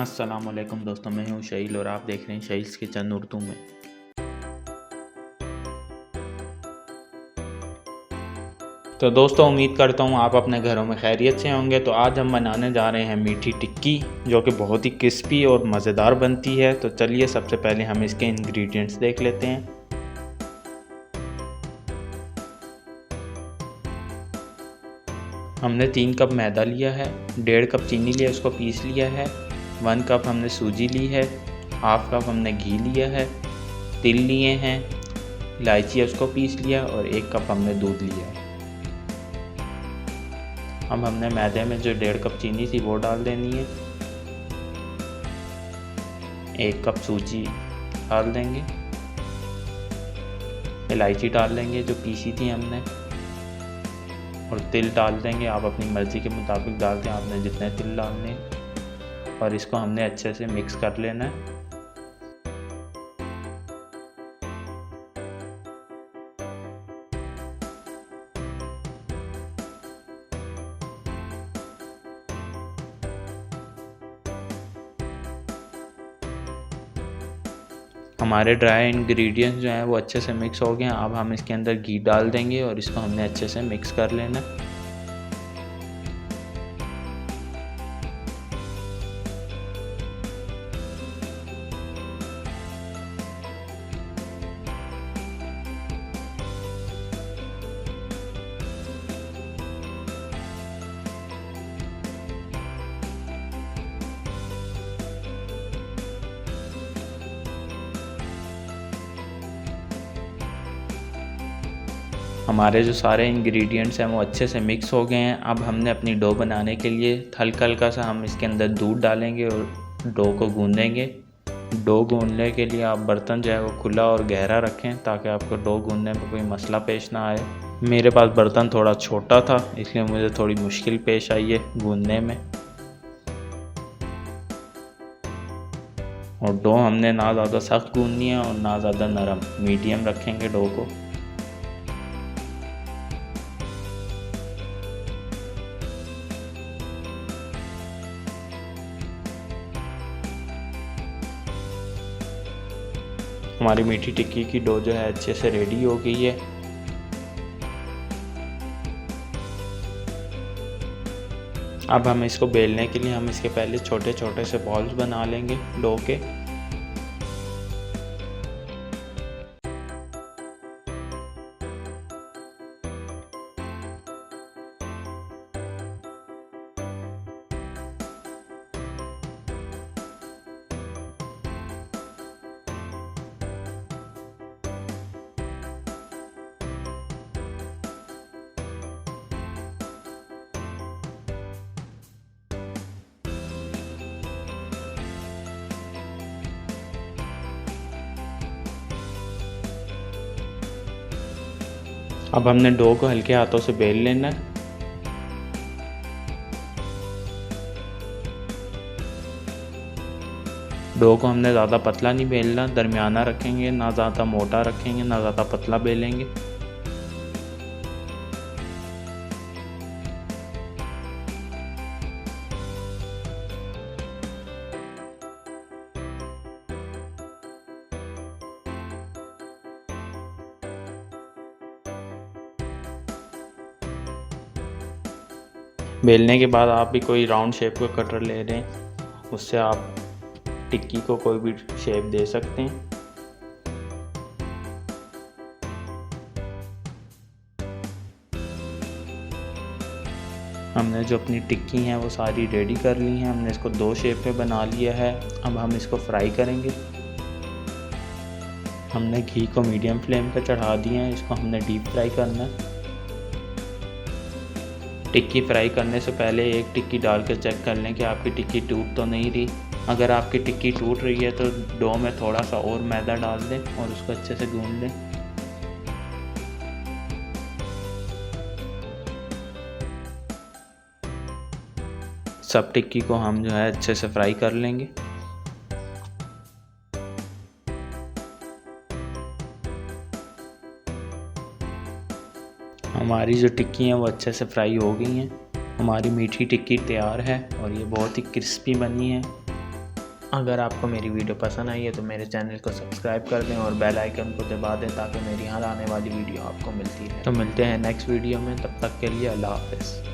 अस्सलामुअलैकुम दोस्तों, मैं हूं शहील और आप देख रहे हैं शहील्स किचन उर्दू में। तो दोस्तों, उम्मीद करता हूं आप अपने घरों में खैरियत से होंगे। तो आज हम बनाने जा रहे हैं मीठी टिक्की, जो कि बहुत ही क्रिस्पी और मज़ेदार बनती है। तो चलिए सबसे पहले हम इसके इंग्रेडिएंट्स देख लेते हैं। हमने 3 कप मैदा लिया है, 1.5 कप चीनी लिया, उसको पीस लिया है। 1 कप हमने सूजी ली है, हाफ कप हमने घी लिया है, तिल लिए हैं, इलायची है उसको पीस लिया और 1 कप हमने दूध लिया है। अब हमने मैदे में जो 1.5 कप चीनी थी वो डाल देनी है। 1 कप सूजी डाल देंगे, इलायची डाल देंगे जो पीसी थी हमने, और तिल डाल देंगे। आप अपनी मर्ज़ी के मुताबिक डालते हैं, आपने जितने तिल डालने, और इसको हमने अच्छे से मिक्स कर लेना है। हमारे ड्राई इंग्रेडिएंट्स जो हैं वो अच्छे से मिक्स हो गए हैं। अब हम इसके अंदर घी डाल देंगे और इसको हमने अच्छे से मिक्स कर लेना है। हमारे जो सारे इंग्रेडिएंट्स हैं वो अच्छे से मिक्स हो गए हैं। अब हमने अपनी डो बनाने के लिए हल्का हल्का सा हम इसके अंदर दूध डालेंगे और डो को गूंदेंगे। डो गूंदने के लिए आप बर्तन जो है वो खुला और गहरा रखें ताकि आपको डो गूंदने में कोई मसला पेश ना आए। मेरे पास बर्तन थोड़ा छोटा था, इसलिए मुझे थोड़ी मुश्किल पेश आई है गूंदने में। और डो हमने ना ज़्यादा सख्त गूंदनी है और ना ज़्यादा नरम, मीडियम रखेंगे डो को। हमारी मीठी टिक्की की डो जो है अच्छे से रेडी हो गई है। अब हम इसको बेलने के लिए हम इसके पहले छोटे छोटे से बॉल्स बना लेंगे डो के। अब हमने डो को हल्के हाथों से बेल लेना है। डो को हमने ज़्यादा पतला नहीं बेलना, दरमियाना रखेंगे, ना ज़्यादा मोटा रखेंगे ना ज़्यादा पतला बेलेंगे। बेलने के बाद आप भी कोई राउंड शेप का कटर ले लें, उससे आप टिक्की को कोई भी शेप दे सकते हैं। हमने जो अपनी टिक्की हैं वो सारी रेडी कर ली हैं। हमने इसको 2 शेप में बना लिया है। अब हम इसको फ्राई करेंगे। हमने घी को मीडियम फ्लेम पर चढ़ा दिया है, इसको हमने डीप फ्राई करना है। टिक्की फ्राई करने से पहले एक टिक्की डाल कर चेक कर लें कि आपकी टिक्की टूट तो नहीं रही। अगर आपकी टिक्की टूट रही है तो डो में थोड़ा सा और मैदा डाल दें और उसको अच्छे से गूंद लें। सब टिक्की को हम जो है अच्छे से फ्राई कर लेंगे। हमारी जो टिक्की हैं वो अच्छे से फ्राई हो गई हैं। हमारी मीठी टिक्की तैयार है और ये बहुत ही क्रिस्पी बनी है। अगर आपको मेरी वीडियो पसंद आई है तो मेरे चैनल को सब्सक्राइब कर दें और बेल आइकन को दबा दें ताकि मेरी हर आने वाली वीडियो आपको मिलती रहे। तो मिलते हैं नेक्स्ट वीडियो में, तब तक के लिए अल्लाह हाफ़िज़।